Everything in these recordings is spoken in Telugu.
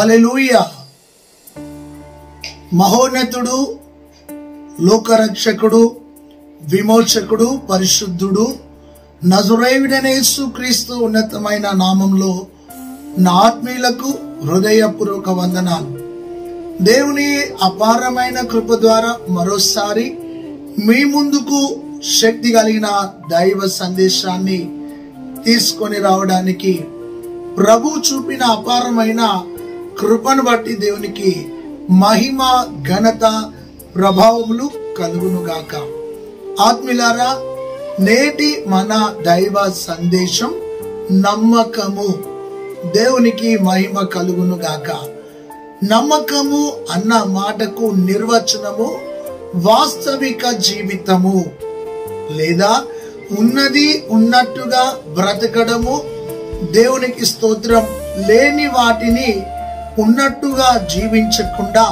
హల్లెలూయా. మహోన్నతుడు, లోకరక్షకుడు, విమోచకుడు, పరిశుద్ధుడు, నజరేయుడైన యేసుక్రీస్తు ఉన్నతమైన నామంలో నా ఆత్మీయులకు హృదయపూర్వక వందనాలు. దేవుని అపారమైన కృప ద్వారా మరోసారి మీ ముందుకు శక్తి కలిగిన దైవ సందేశాన్ని తీసుకొని రావడానికి ప్రభు చూపిన అపారమైన కృపను బట్టి దేవునికి మహిమ, ఘనత, ప్రభావములు కలుగునుగాక. ఆత్మీయులారా, నేటి మన దైవ సందేశం నమ్మకము. దేవునికి మహిమ కలుగునుగాక. నమ్మకము అన్న మాటకు నిర్వచనము వాస్తవిక జీవితము, లేదా ఉన్నది ఉన్నట్టుగా బ్రతకడము, దేవునికి స్తోత్రం, లేని వాటిని ఉన్నట్టుగా జీవించకుండా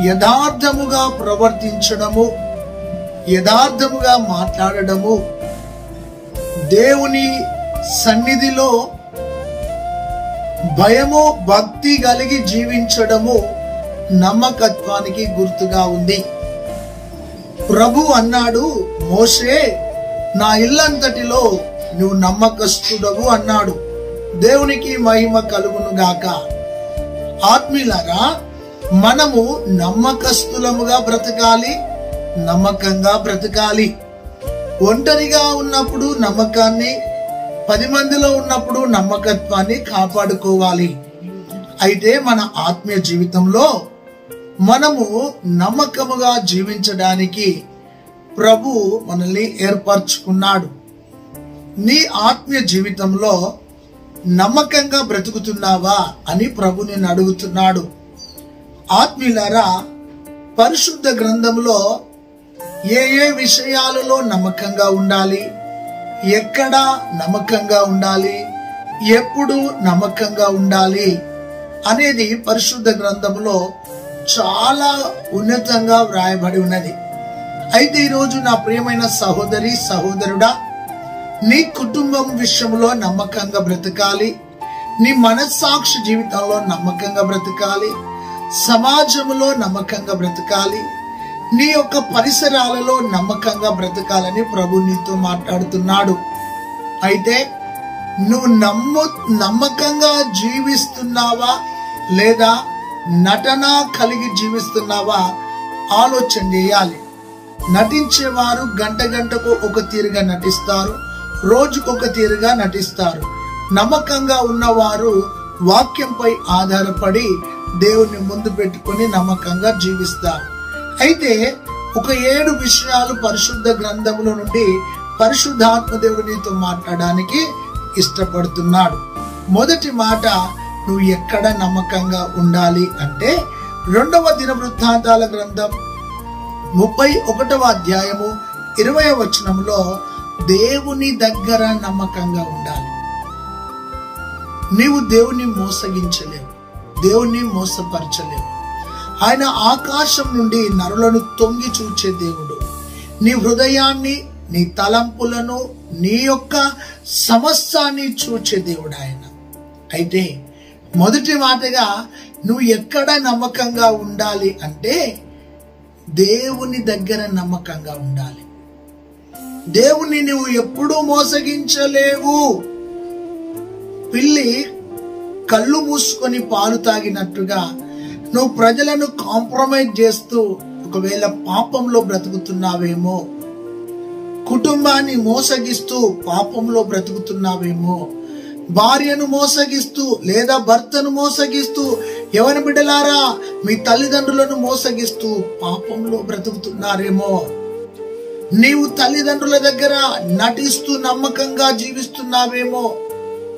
యథార్థముగా ప్రవర్తించడము, యథార్థముగా మాట్లాడడము, దేవుని సన్నిధిలో భయము, భక్తి కలిగి జీవించడము నమ్మకత్వానికి గుర్తుగా ఉంది. ప్రభు అన్నాడు, మోషే, నా ఇల్లంతటిలో నువ్వు నమ్మకస్తుడవు అన్నాడు. దేవునికి మహిమ కలుగును గాక. ఆత్మీయులారా, మనము నమ్మకస్తులముగా బ్రతకాలి, నమ్మకంగా బ్రతకాలి. ఒంటరిగా ఉన్నప్పుడు నమ్మకాన్ని, 10 మందిలో ఉన్నప్పుడు నమ్మకత్వాన్ని కాపాడుకోవాలి. అయితే మన ఆత్మీయ జీవితంలో మనము నమ్మకముగా జీవించడానికి ప్రభు మనల్ని ఏర్పరచుకున్నాడు. నీ ఆత్మీయ జీవితంలో నమ్మకంగా బ్రతుకుతున్నావా అని ప్రభు నిన్ను అడుగుతున్నాడు. ఆత్మీయులారా, పరిశుద్ధ గ్రంథంలో ఏ ఏ విషయాలలో నమ్మకంగా ఉండాలి, ఎక్కడ నమ్మకంగా ఉండాలి, ఎప్పుడు నమ్మకంగా ఉండాలి అనేది పరిశుద్ధ గ్రంథంలో చాలా ఉన్నతంగా వ్రాయబడి ఉన్నది. అయితే ఈరోజు నా ప్రియమైన సహోదరి, సహోదరుడా, నీ కుటుంబం విషయంలో నమ్మకంగా బ్రతకాలి, నీ మనస్సాక్షి జీవితంలో నమ్మకంగా బ్రతకాలి, సమాజంలో నమ్మకంగా బ్రతకాలి, నీ యొక్క పరిసరాలలో నమ్మకంగా బ్రతకాలని ప్రభు నీతో మాట్లాడుతున్నాడు. అయితే నువ్వు నమ్మకంగా జీవిస్తున్నావా లేదా నటన కలిగి జీవిస్తున్నావా ఆలోచన చేయాలి. నటించేవారు గంటకు ఒక తీరుగా నటిస్తారు, రోజుకొక తీరుగా నటిస్తారు. నమ్మకంగా ఉన్నవారు వాక్యంపై ఆధారపడి దేవుని ముందు పెట్టుకుని నమ్మకంగా జీవిస్తారు. అయితే ఒక 7 విషయాలు పరిశుద్ధ గ్రంథముల నుండి పరిశుద్ధాత్మ దేవుడు నీతో మాట్లాడడానికి ఇష్టపడుతున్నాడు. మొదటి మాట, నువ్వు ఎక్కడ నమ్మకంగా ఉండాలి అంటే 2వ దినవృత్తాంతాల గ్రంథం 31వ అధ్యాయము 20వ వచనంలో దేవుని దగ్గర నమ్మకంగా ఉండాలి. నీవు దేవుని మోసగించలేవు, దేవుని మోసపరచలేవు. ఆయన ఆకాశం నుండి నరులను తొంగి చూచే దేవుడు. నీ హృదయాన్ని, నీ తలంపులను, నీ యొక్క సమస్తాన్ని చూచే దేవుడు ఆయన. అయితే మొదటి మాటగా నువ్వు ఎక్కడ నమ్మకంగా ఉండాలి అంటే దేవుని దగ్గర నమ్మకంగా ఉండాలి. దేవుని నువ్వు ఎప్పుడూ మోసగించలేవు. పిల్లి కళ్ళు మూసుకొని పాలు తాగినట్టుగా నువ్వు ప్రజలను కాంప్రమైజ్ చేస్తూ ఒకవేళ పాపంలో బ్రతుకుతున్నావేమో, కుటుంబాన్ని మోసగిస్తూ పాపంలో బ్రతుకుతున్నావేమో, భార్యను మోసగిస్తూ లేదా భర్తను మోసగిస్తూ, ఎవరి బిడ్డలారా మీ తల్లిదండ్రులను మోసగిస్తూ పాపంలో బ్రతుకుతున్నారేమో, నీవు తల్లిదండ్రుల దగ్గర నటిస్తూ నమ్మకంగా జీవిస్తున్నావేమో,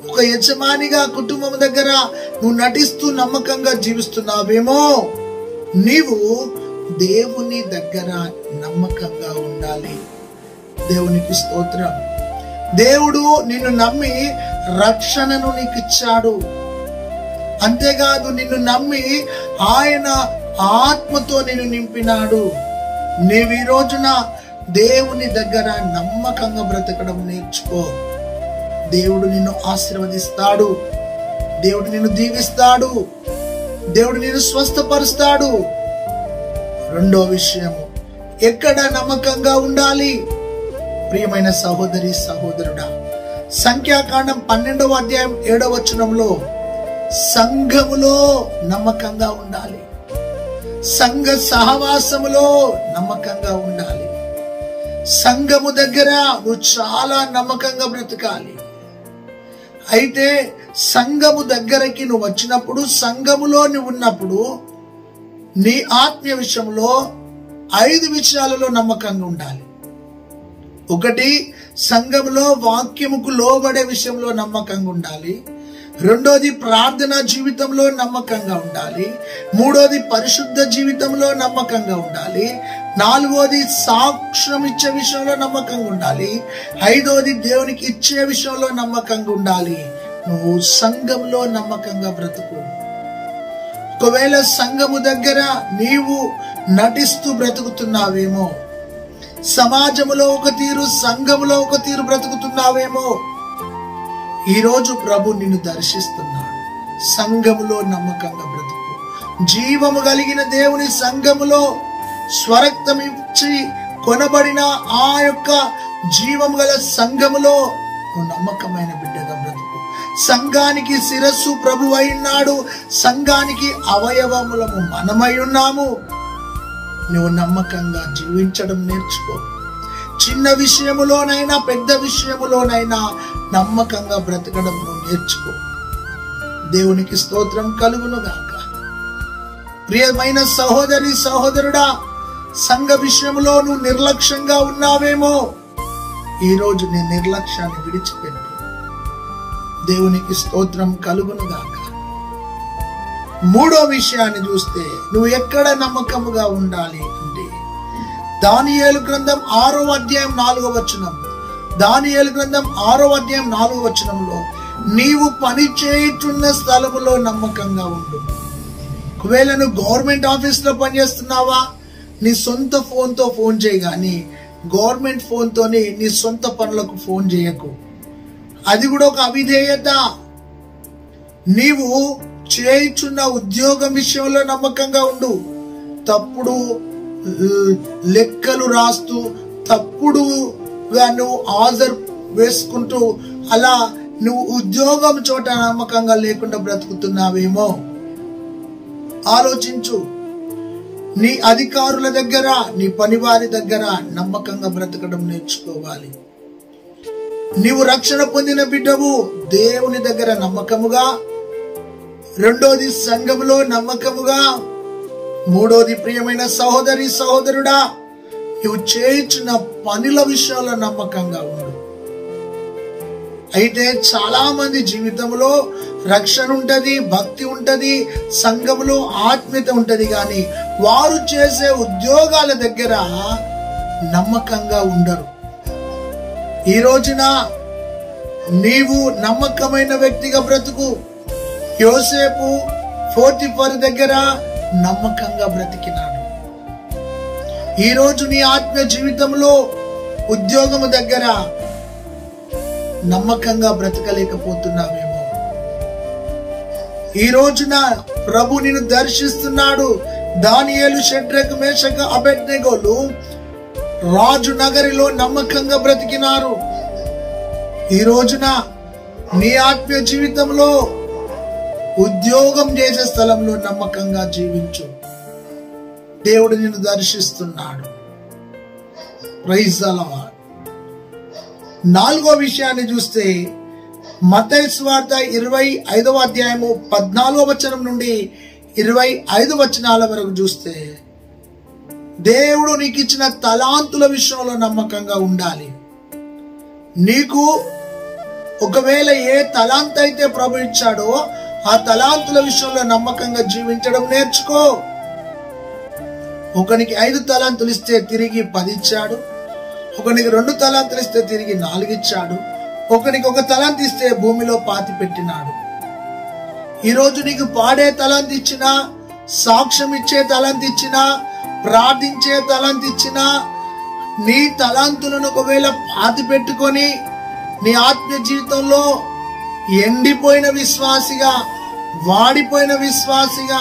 ఒక యజమానిగా కుటుంబం దగ్గర నువ్వు నటిస్తూ నమ్మకంగా జీవిస్తున్నావేమో. నీవు దేవుని దగ్గర నమ్మకంగా ఉండాలి. దేవునికి స్తోత్రం. దేవుడు నిన్ను నమ్మి రక్షణను నీకు ఇచ్చాడు. అంతేకాదు, నిన్ను నమ్మి ఆయన ఆత్మతో నిన్ను నింపినాడు. నీవు ఈ రోజున దేవుని దగ్గర నమ్మకంగా బ్రతకడం నేర్చుకో. దేవుడు నిన్ను ఆశీర్వదిస్తాడు, దేవుడు నిన్ను దీవిస్తాడు. దేవుడు నిన్ను స్వస్థపరుస్తాడు. రెండో విషయము, ఎక్కడ నమ్మకంగా ఉండాలి? ప్రియమైన సహోదరి సహోదరుడా, సంఖ్యాకాండం 12వ అధ్యాయం 7వ వచనంలో సంఘములో నమ్మకంగా ఉండాలి, సంఘ సహవాసములో నమ్మకంగా ఉండాలి. సంఘము దగ్గర నువ్వు చాలా నమ్మకంగా బ్రతకాలి. అయితే సంఘము దగ్గరికి నువ్వు వచ్చినప్పుడు, సంఘములో నువ్వు ఉన్నప్పుడు నీ ఆత్మీయ విషయంలో 5 విషయాలలో నమ్మకంగా ఉండాలి. ఒకటి, సంఘములో వాక్యముకు లోబడే విషయంలో నమ్మకంగా ఉండాలి. రెండోది, ప్రార్థనా జీవితంలో నమ్మకంగా ఉండాలి. మూడోది, పరిశుద్ధ జీవితంలో నమ్మకంగా ఉండాలి. నాలుగోది, సాక్ష్యం ఇచ్చే విషయంలో నమ్మకంగా ఉండాలి. ఐదోది, దేవునికి ఇచ్చే విషయంలో నమ్మకంగా ఉండాలి. నువ్వు సంఘంలో నమ్మకంగా బ్రతుకు. ఒకవేళ సంఘము దగ్గర నీవు నటిస్తూ బ్రతుకుతున్నావేమో, సమాజములో ఒక తీరు, సంఘములో ఒక తీరు బ్రతుకుతున్నావేమో, ఈరోజు ప్రభు నిన్ను దర్శిస్తున్నాడు. సంఘములో నమ్మకంగా బ్రతుకు. జీవము కలిగిన దేవుని సంఘములో స్వరక్తం ఇచ్చి కొనబడిన ఆ యొక్క జీవము గల సంఘములో నువ్వు నమ్మకమైన బిడ్డగా బ్రతుకు. సంఘానికి శిరస్సు ప్రభు అయినాడు, సంఘానికి అవయవములము మనమై ఉన్నాము. నువ్వు నమ్మకంగా జీవించడం నేర్చుకో. చిన్న విషయములోనైనా పెద్ద విషయములోనైనా నమ్మకంగా బ్రతకడం నువ్వు నేర్చుకో. దేవునికి స్తోత్రం కలుగునుగాక. ప్రియమైన సహోదరి సహోదరుడా, సంఘ విషయంలో నువ్వు నిర్లక్ష్యంగా ఉన్నావేమో, ఈరోజు నీ నిర్లక్ష్యాన్ని విడిచిపెట్టు. దేవునికి స్తోత్రం కలుగునుగాక. మూడో విషయాన్ని చూస్తే నువ్వు ఎక్కడ నమ్మకముగా ఉండాలి అంటే, దానియేలు గ్రంథం 6వ అధ్యాయం 4వ వచనం. దానియేలు గ్రంథం 6వ అధ్యాయం 4వ వచనంలో, నీవు పని చేయుచున్న స్థలములో నమ్మకంగా ఉండు. ఒకవేళ నువ్వు గవర్నమెంట్ ఆఫీస్ లో పనిచేస్తున్నావా, నీ సొంత ఫోన్తో ఫోన్ చేయి, కానీ గవర్నమెంట్ ఫోన్తోని నీ సొంత పనులకు ఫోన్ చేయకు. అది కూడా ఒక అవిధేయత. నీవు చేయుచున్న ఉద్యోగం విషయంలో నమ్మకంగా ఉండు. తప్పుడు లెక్కలు రాస్తూ, తప్పుడుగా నువ్వు ఆర్డర్ వేసుకుంటూ, అలా నువ్వు ఉద్యోగం చోట నమ్మకంగా లేకుండా బ్రతుకుతున్నావేమో ఆలోచించు. నీ అధికారుల దగ్గర, నీ పనివారి దగ్గర నమ్మకంగా బ్రతకడం నేర్చుకోవాలి. నీవు రక్షణ పొందిన బిడ్డవు, దేవుని దగ్గర నమ్మకముగా. రెండోది, సంఘములో నమ్మకముగా. మూడోది, ప్రియమైన సహోదరి సహోదరుడా, నువ్వు చేయించిన పనుల విషయంలో నమ్మకంగా ఉండు. అయితే చాలా మంది జీవితంలో రక్షణ ఉంటది, భక్తి ఉంటది, సంఘములో ఆత్మీయత ఉంటది, కానీ వారు చేసే ఉద్యోగాల దగ్గర నమ్మకంగా ఉండరు. ఈ రోజున నీవు నమ్మకమైన వ్యక్తిగా బ్రతుకు. యోసేపు పోతిఫర్ దగ్గర నమ్మకంగా బ్రతికినాడు. ఈ రోజు నీ ఆత్మీయ జీవితంలో ఉద్యోగము దగ్గర నమ్మకంగా బ్రతకలేకపోతున్నావేమో. ఈ రోజున ప్రభు నిన్ను దర్శిస్తున్నాడు. దానియేలు, షడ్రకు, మేషకు, అబేద్నెగోలు రాజు నగరిలో నమ్మకంగా బ్రతికినారు. ఈ రోజున నీ ఆత్మీయ జీవితంలో ఉద్యోగం చేసే స్థలంలో నమ్మకంగా జీవించు. దేవుడు నిన్ను దర్శిస్తున్నాడు. Praise the lord. నాలుగో విషయాన్ని చూస్తే, మత్తయి సువార్త 25వ అధ్యాయము 14వ వచనం నుండి 25 వచనాల వరకు చూస్తే, దేవుడు నీకు ఇచ్చిన తలాంతుల విషయంలో నమ్మకంగా ఉండాలి. నీకు ఒకవేళ ఏ తలాంత్ అయితే ప్రభు ఇచ్చాడో ఆ తలాంతుల విషయంలో నమ్మకంగా జీవించడం నేర్చుకో. ఒకనికి 5 తలాంతులు ఇస్తే తిరిగి 10 ఇచ్చాడు. ఒకనికి 2 తలాంతులు ఇస్తే తిరిగి 4 ఇచ్చాడు. ఒకనికి 1 తలాంత్ ఇస్తే భూమిలో పాతి పెట్టినాడు. ఈరోజు నీకు పాడే తలాంత్ ఇచ్చినా, సాక్ష్యం ఇచ్చే తలాంత్ ఇచ్చినా, ప్రార్థించే తలాంత్ ఇచ్చినా, నీ తలాంతులను ఒకవేళ పాతి పెట్టుకొని నీ ఆత్మీయ జీవితంలో ఎండిపోయిన విశ్వాసిగా, వాడిపోయిన విశ్వాసిగా,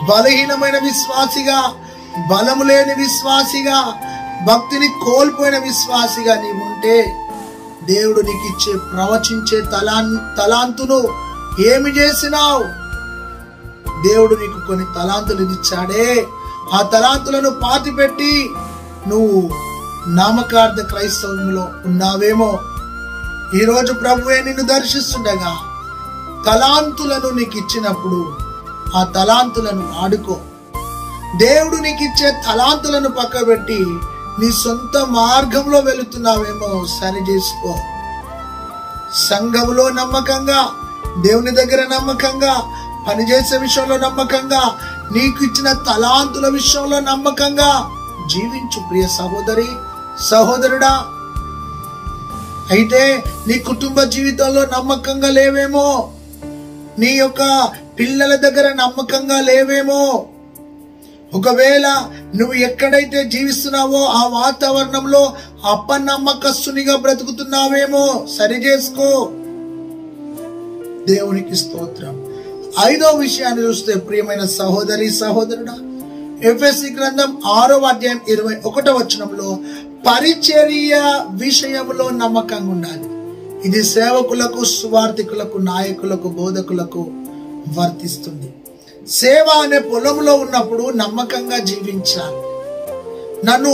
బలహీనమైన విశ్వాసిగా, బలము లేని విశ్వాసిగా, భక్తిని కోల్పోయిన విశ్వాసిగా నీవు ఉంటే దేవుడు నీకు ఇచ్చే ప్రవచించే తలాంతును ఏమి చేసినావు? దేవుడు నీకు కొన్ని తలాంతులు ఇచ్చాడే, ఆ తలాంతులను పాతిపెట్టి నువ్వు నామకార్థ క్రైస్తవంలో ఉన్నావేమో. ఈరోజు ప్రభువే నిన్ను దర్శిస్తుండగా తలాంతులను నీకు ఇచ్చినప్పుడు ఆ తలాంతులను ఆడుకో. దేవుడు నీకు ఇచ్చే తలాంతులను పక్కబెట్టి నీ సొంత మార్గంలో వెళుతున్నావేమో సరి చేసుకో. సంఘములో నమ్మకంగా, దేవుని దగ్గర నమ్మకంగా, పనిచేసే విషయంలో నమ్మకంగా, నీకు ఇచ్చిన తలాంతుల విషయంలో నమ్మకంగా జీవించు ప్రియ సహోదరి, సహోదరుడా. అయితే నీ కుటుంబ జీవితంలో నమ్మకంగా లేవేమో, నీ యొక్క పిల్లల దగ్గర నమ్మకంగా లేవేమో. ఒకవేళ నువ్వు ఎక్కడైతే జీవిస్తున్నావో ఆ వాతావరణంలో అపనమ్మకస్తునిగా బ్రతుకుతున్నావేమో సరి చేసుకో. దేవునికి స్తోత్రం. 5వ విషయాన్ని చూస్తే ప్రియమైన సహోదరి, సహోదరుడా, ఎఫెసీ గ్రంథం 6వ అధ్యాయం 21వ వచనంలో పరిచర్య విషయంలో నమ్మకంగా ఉండాలి. ఇది సేవకులకు, సువార్థికులకు, నాయకులకు, బోధకులకు వర్తిస్తుంది. సేవ అనే పొలంలో ఉన్నప్పుడు నమ్మకంగా జీవించాలి. నన్ను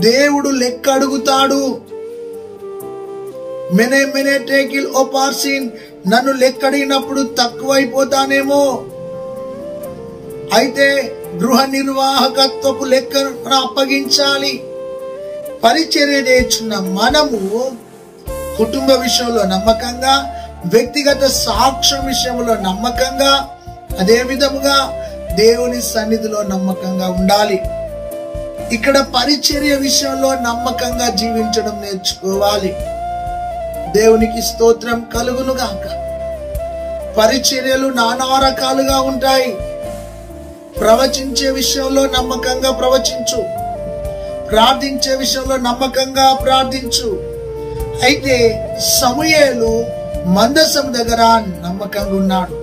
దేవుడు లెక్క అడుగుతాడు. నన్ను లెక్కడిగినప్పుడు తక్కువైపోతానేమో. అయితే గృహ నిర్వాహకత్వపు లెక్కను అప్పగించాలి. పరిచర్య చేస్తున్న మనము కుటుంబ విషయంలో నమ్మకంగా, వ్యక్తిగత సాక్ష్యం విషయంలో నమ్మకంగా, అదే విధముగా దేవుని సన్నిధిలో నమ్మకంగా ఉండాలి. ఇక్కడ పరిచర్య విషయంలో నమ్మకంగా జీవించడం నేర్చుకోవాలి. దేవునికి స్తోత్రం కలుగును గాక. పరిచర్యలు నానా రకాలుగా ఉంటాయి. ప్రవచించే విషయంలో నమ్మకంగా ప్రవచించు, ప్రార్థించే విషయంలో నమ్మకంగా ప్రార్థించు. అయితే సమూయేలు మందసం దగ్గర నమ్మకంగా ఉన్నాడు.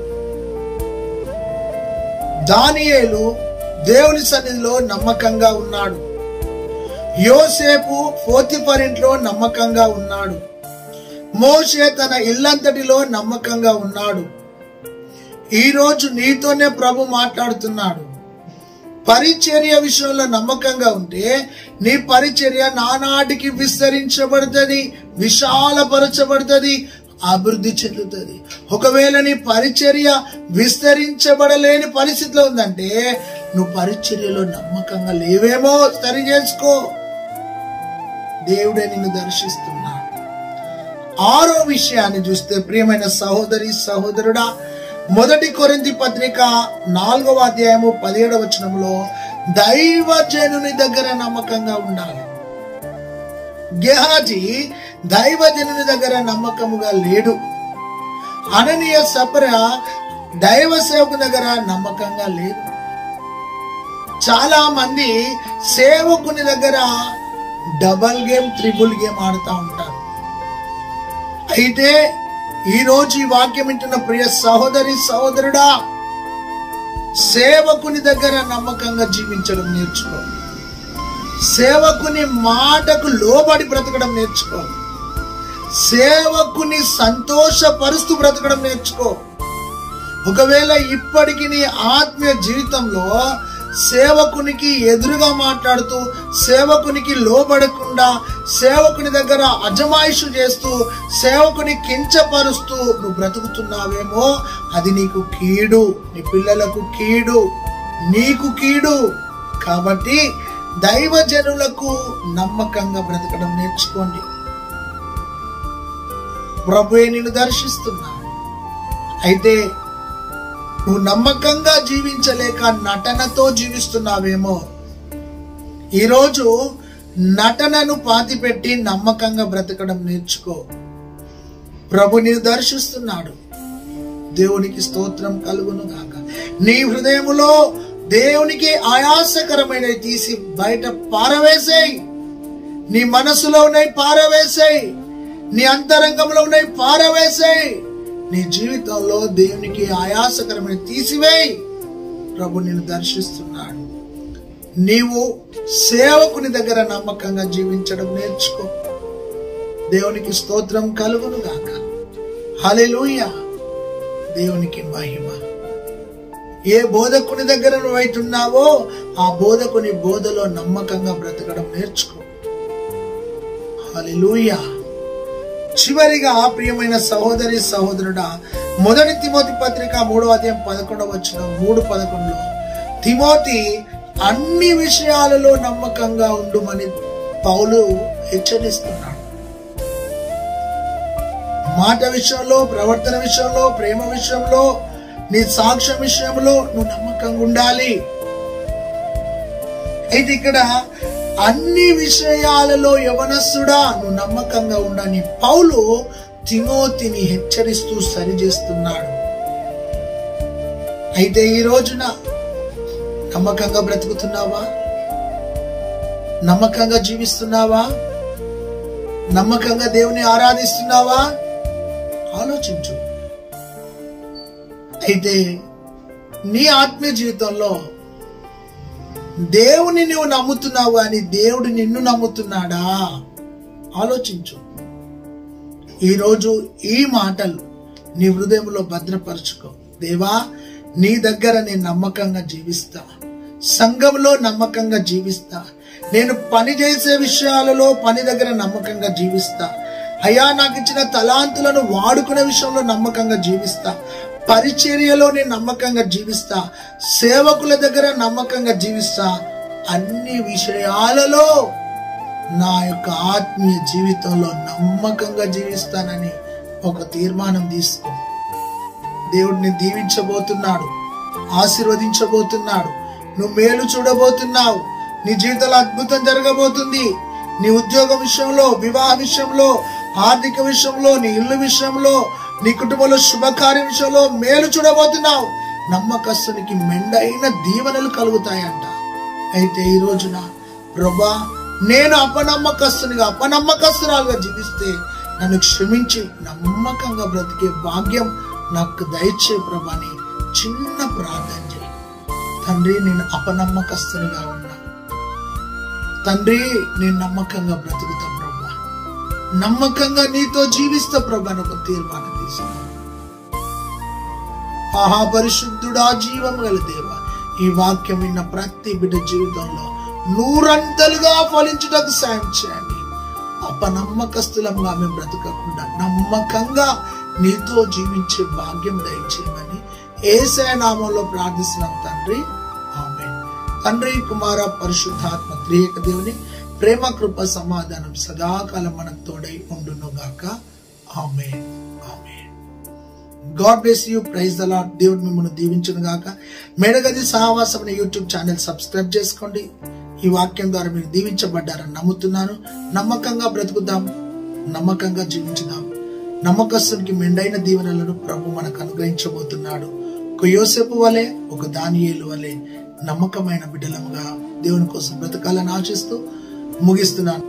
దానియేలు దేవుని సన్నిధిలో నమ్మకంగా ఉన్నాడు. యోసేపు పోతిఫర్ ఇంట్లో నమ్మకంగా ఉన్నాడు. మోషే తన ఇల్లంతటిలో నమ్మకంగా ఉన్నాడు. ఈరోజు నీతోనే ప్రభు మాట్లాడుతున్నాడు. పరిచర్య విషయంలో నమ్మకంగా ఉంటే నీ పరిచర్య నానాటికి విస్తరించబడుతుంది, విశాలపరచబడుతుంది, అభివృద్ధి చెందుతుంది. ఒకవేళ నీ పరిచర్య విస్తరించబడలేని పరిస్థితిలో ఉందంటే నువ్వు పరిచర్యలో నమ్మకంగా లేవేమో సరి చేసుకో. దేవుడే నిన్ను దర్శిస్తున్నాడు. 6వ విషయాన్ని చూస్తే ప్రియమైన సహోదరి, సహోదరుడా, 1 కొరింథీ పత్రిక 4వ అధ్యాయము 17వ వచనంలో దైవజనుని దగ్గర నమ్మకంగా ఉండాలి. గెహాజీ దైవజనుని దగ్గర నమ్మకముగా లేడు. అననీయ సపరా దైవ సేవకు దగ్గర నమ్మకంగా లేదు. చాలా మంది సేవకుని దగ్గర డబల్ గేమ్, త్రిబుల్ గేమ్ ఆడుతూ ఉంటారు. అయితే ఈరోజు ఈ వాక్యం వింటున్న ప్రియ సహోదరి, సహోదరుడా, సేవకుని దగ్గర నమ్మకంగా జీవించడం నేర్చుకో. సేవకుని మాటకు లోబడి బ్రతకడం నేర్చుకో. సేవకుని సంతోషపరుస్తూ బ్రతకడం నేర్చుకో. ఒకవేళ ఇప్పటికి నీ ఆత్మీయ జీవితంలో సేవకునికి ఎదురుగా మాట్లాడుతూ, సేవకునికి లోబడకుండా, సేవకుని దగ్గర అజమాయిషు చేస్తూ, సేవకుని కించపరుస్తూ నువ్వు బ్రతుకుతున్నావేమో అది నీకు కీడు, నీ పిల్లలకు కీడు, నీకు కీడు. కాబట్టి దైవజనులకు నమ్మకంగా బ్రతకడం నేర్చుకోండి. ప్రభువే నిన్ను దర్శిస్తున్నాడు. అయితే నువ్వు నమ్మకంగా జీవించలేక నటనతో జీవిస్తున్నావేమో. ఈరోజు నటనను పాతిపెట్టి నమ్మకంగా బ్రతకడం నేర్చుకో. ప్రభు నిన్ను దర్శిస్తున్నాడు. దేవునికి స్తోత్రం కలుగును గాక. నీ హృదయములో దేవునికి ఆయాసకరమైనవి తీసి బయట పారవేసేయి. నీ మనసులో ఉన్నాయి పారవేసేయి. నీ అంతరంగంలో ఉన్నాయి పారవేసేయి. నీ జీవితంలో దేవునికి ఆయాసకరమైన తీసివేయి. ప్రభు నిన్ను దర్శిస్తున్నాడు. నీవు సేవకుని దగ్గర నమ్మకంగా జీవించడం నేర్చుకో. దేవునికి స్తోత్రం కలుగును గాక. హల్లెలూయా. దేవునికి మహిమ. ఏ బోధకుని దగ్గర నువ్వు అయితున్నావో ఆ బోధకుని బోధలో నమ్మకంగా బ్రతకడం నేర్చుకో. హల్లెలూయా. చివరిగా ప్రియమైన సహోదరి సహోదరుడా, 1 తిమోతి పత్రిక 3:11 తిమోతి అన్ని విషయాలలో నమ్మకంగా ఉండుమని పౌలు హెచ్చరిస్తున్నాడు. మాట విషయంలో, ప్రవర్తన విషయంలో, ప్రేమ విషయంలో, నీ సాక్ష్యం విషయంలో నువ్వు నమ్మకంగా ఉండాలి. అయితే ఇక్కడ అన్ని విషయాలలో యవనస్తుడా నువ్వు నమ్మకంగా ఉండని పౌలు తిమోతిని హెచ్చరిస్తూ సరిచేస్తున్నాడు. అయితే ఈ రోజున నమ్మకంగా బ్రతుకుతున్నావా? నమ్మకంగా జీవిస్తున్నావా? నమ్మకంగా దేవుని ఆరాధిస్తున్నావా? ఆలోచించు. అయితే నీ ఆత్మీయ జీవితంలో దేవుని నువ్వు నమ్ముతున్నావు అని దేవుడు నిన్ను నమ్ముతున్నాడా? ఆలోచించు. ఈరోజు ఈ మాటలు నీ హృదయంలో భద్రపరచుకో. దేవా, నీ దగ్గర నేను నమ్మకంగా జీవిస్తా, సంఘంలో నమ్మకంగా జీవిస్తా, నేను పని చేసే విషయాలలో పని దగ్గర నమ్మకంగా జీవిస్తా, అయ్యా నాకు ఇచ్చిన తలాంతులను వాడుకునే విషయంలో నమ్మకంగా జీవిస్తా, పరిచర్యలో నేను నమ్మకంగా జీవిస్తా, సేవకుల దగ్గర నమ్మకంగా జీవిస్తా, అన్ని విషయాలలో నా యొక్క ఆత్మీయ జీవితంలో నమ్మకంగా జీవిస్తానని ఒక తీర్మానం తీసుకో. దేవుడిని దీవించబోతున్నాడు, ఆశీర్వదించబోతున్నాడు. నువ్వు మేలు చూడబోతున్నావు. నీ జీవితంలో అద్భుతం జరగబోతుంది. నీ ఉద్యోగ విషయంలో, వివాహ విషయంలో, ఆర్థిక విషయంలో, నీ ఇల్లు విషయంలో, నీ కుటుంబంలో శుభకార్య విషయంలో మేలు చూడబోతున్నావు. నమ్మకస్తునికి మెండైన దీవెనలు కలుగుతాయంట. అయితే ఈ రోజున ప్రభా, నేను అపనమ్మకస్తురాలుగా జీవిస్తే నన్ను క్షమించి నమ్మకంగా బ్రతికే భాగ్యం నాకు దయచే ప్రభాని చిన్న ప్రార్థన చేయి. తండ్రి, నేను అపనమ్మకస్తునిగా ఉన్నా. తండ్రి, నేను నమ్మకంగా బ్రతుకుతా ప్రభా, నమ్మకంగా నీతో జీవిస్తా ప్రభా అని ఒక తీర్మానం తీసుకున్నా. మహాపరిశుద్ధుడా, జీవం గల దేవా, ఈ వాక్యం విన్న ప్రతి బిడ్డ జీవితంలో 100 ఫలించుటకు సాయం చేయండి. అపనమ్మకస్తులంగా మేము బ్రతకకుండా నమ్మకంగా నీతో జీవించే భాగ్యం దయచేయమని యేసయ్య నామములో ప్రార్థిస్తున్నాం తండ్రి. ఆమేన్. తండ్రి, కుమార, పరిశుద్ధాత్మ త్రియేక దేవుని ప్రేమ, కృప, సమాధానం సదాకాలం మనకు తోడై ఉండును గాక. Amen. Amen. God bless you. Praise the Lord. దేవుడు మిమ్మల్ని దీవించును గాక. మేడగది సహవాసం అనే యూట్యూబ్ ఛానల్ సబ్స్క్రైబ్ చేసుకోండి. ఈ వాక్యం ద్వారా మీరు దీవించబడ్డారని నమ్ముతున్నాను. నమ్మకంగా బ్రతుకుదాం, నమ్మకంగా జీవించుదాం. నమ్మకస్తునికి మెండైన దీవెనలను ప్రభు మనకు అనుగ్రహించబోతున్నాడు. ఒక యోసేపు వలె, ఒక దానియేలు వలె నమ్మకమైన బిడ్డలముగా దేవుని కోసం బ్రతకాలని ఆశిస్తూ ముగిస్తున్నాను.